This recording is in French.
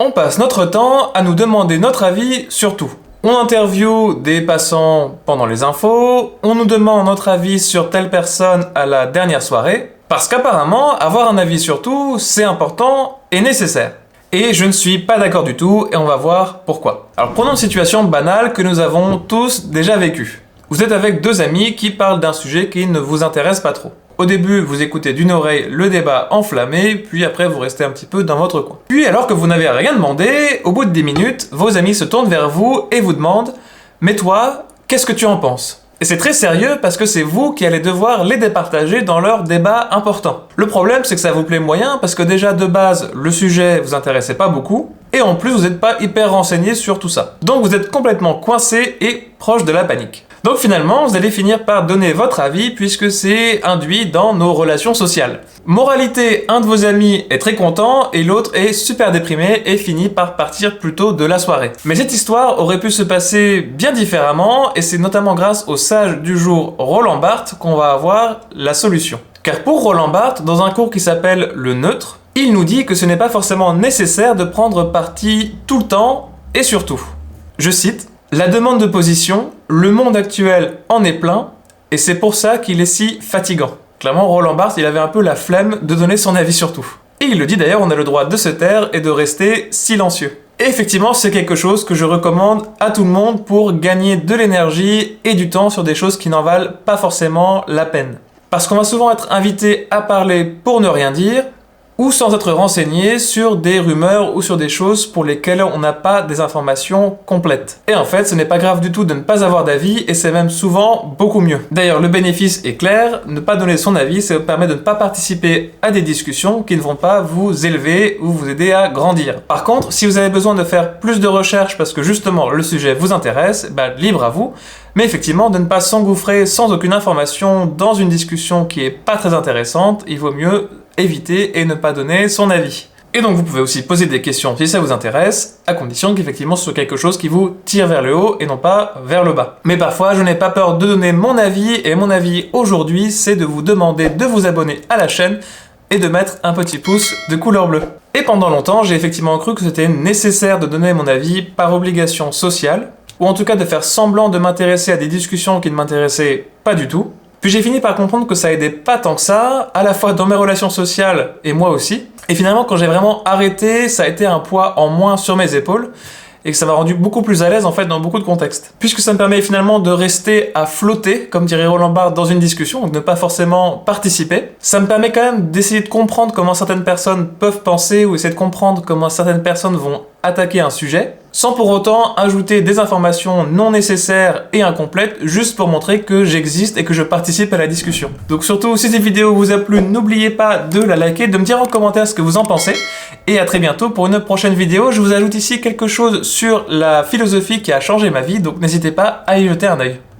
On passe notre temps à nous demander notre avis sur tout. On interviewe des passants pendant les infos, on nous demande notre avis sur telle personne à la dernière soirée, parce qu'apparemment, avoir un avis sur tout, c'est important et nécessaire. Et je ne suis pas d'accord du tout, et on va voir pourquoi. Alors prenons une situation banale que nous avons tous déjà vécue. Vous êtes avec deux amis qui parlent d'un sujet qui ne vous intéresse pas trop. Au début, vous écoutez d'une oreille le débat enflammé, puis après vous restez un petit peu dans votre coin. Puis alors que vous n'avez rien demandé, au bout de 10 minutes, vos amis se tournent vers vous et vous demandent « Mais toi, qu'est-ce que tu en penses ?» Et c'est très sérieux parce que c'est vous qui allez devoir les départager dans leur débat important. Le problème, c'est que ça vous plaît moyen parce que déjà de base, le sujet vous intéressait pas beaucoup, et en plus vous n'êtes pas hyper renseigné sur tout ça. Donc vous êtes complètement coincé et proche de la panique. Donc finalement, vous allez finir par donner votre avis puisque c'est induit dans nos relations sociales. Moralité, un de vos amis est très content et l'autre est super déprimé et finit par partir plus tôt de la soirée. Mais cette histoire aurait pu se passer bien différemment et c'est notamment grâce au sage du jour Roland Barthes qu'on va avoir la solution. Car pour Roland Barthes, dans un cours qui s'appelle le neutre, il nous dit que ce n'est pas forcément nécessaire de prendre parti tout le temps et surtout. Je cite: la demande de position, le monde actuel en est plein, et c'est pour ça qu'il est si fatigant. Clairement, Roland Barthes, il avait un peu la flemme de donner son avis sur tout. Et il le dit d'ailleurs, on a le droit de se taire et de rester silencieux. Et effectivement, c'est quelque chose que je recommande à tout le monde pour gagner de l'énergie et du temps sur des choses qui n'en valent pas forcément la peine. Parce qu'on va souvent être invité à parler pour ne rien dire, ou sans être renseigné sur des rumeurs ou sur des choses pour lesquelles on n'a pas des informations complètes. Et en fait, ce n'est pas grave du tout de ne pas avoir d'avis, et c'est même souvent beaucoup mieux. D'ailleurs, le bénéfice est clair, ne pas donner son avis, ça vous permet de ne pas participer à des discussions qui ne vont pas vous élever ou vous aider à grandir. Par contre, si vous avez besoin de faire plus de recherches parce que justement le sujet vous intéresse, libre à vous, mais effectivement, de ne pas s'engouffrer sans aucune information dans une discussion qui est pas très intéressante, il vaut mieux éviter et ne pas donner son avis. Et donc vous pouvez aussi poser des questions si ça vous intéresse, à condition qu'effectivement ce soit quelque chose qui vous tire vers le haut et non pas vers le bas. Mais parfois, je n'ai pas peur de donner mon avis, et mon avis aujourd'hui, c'est de vous demander de vous abonner à la chaîne et de mettre un petit pouce de couleur bleue. Et pendant longtemps, j'ai effectivement cru que c'était nécessaire de donner mon avis par obligation sociale, ou en tout cas de faire semblant de m'intéresser à des discussions qui ne m'intéressaient pas du tout. Puis j'ai fini par comprendre que ça aidait pas tant que ça, à la fois dans mes relations sociales et moi aussi. Et finalement, quand j'ai vraiment arrêté, ça a été un poids en moins sur mes épaules, et que ça m'a rendu beaucoup plus à l'aise en fait dans beaucoup de contextes. Puisque ça me permet finalement de rester à flotter, comme dirait Roland Barthes, dans une discussion, donc ne pas forcément participer. Ça me permet quand même d'essayer de comprendre comment certaines personnes peuvent penser, ou essayer de comprendre comment certaines personnes vont attaquer un sujet, sans pour autant ajouter des informations non nécessaires et incomplètes, juste pour montrer que j'existe et que je participe à la discussion. Donc surtout, si cette vidéo vous a plu, n'oubliez pas de la liker, de me dire en commentaire ce que vous en pensez, et à très bientôt pour une prochaine vidéo. Je vous ajoute ici quelque chose sur la philosophie qui a changé ma vie, donc n'hésitez pas à y jeter un œil.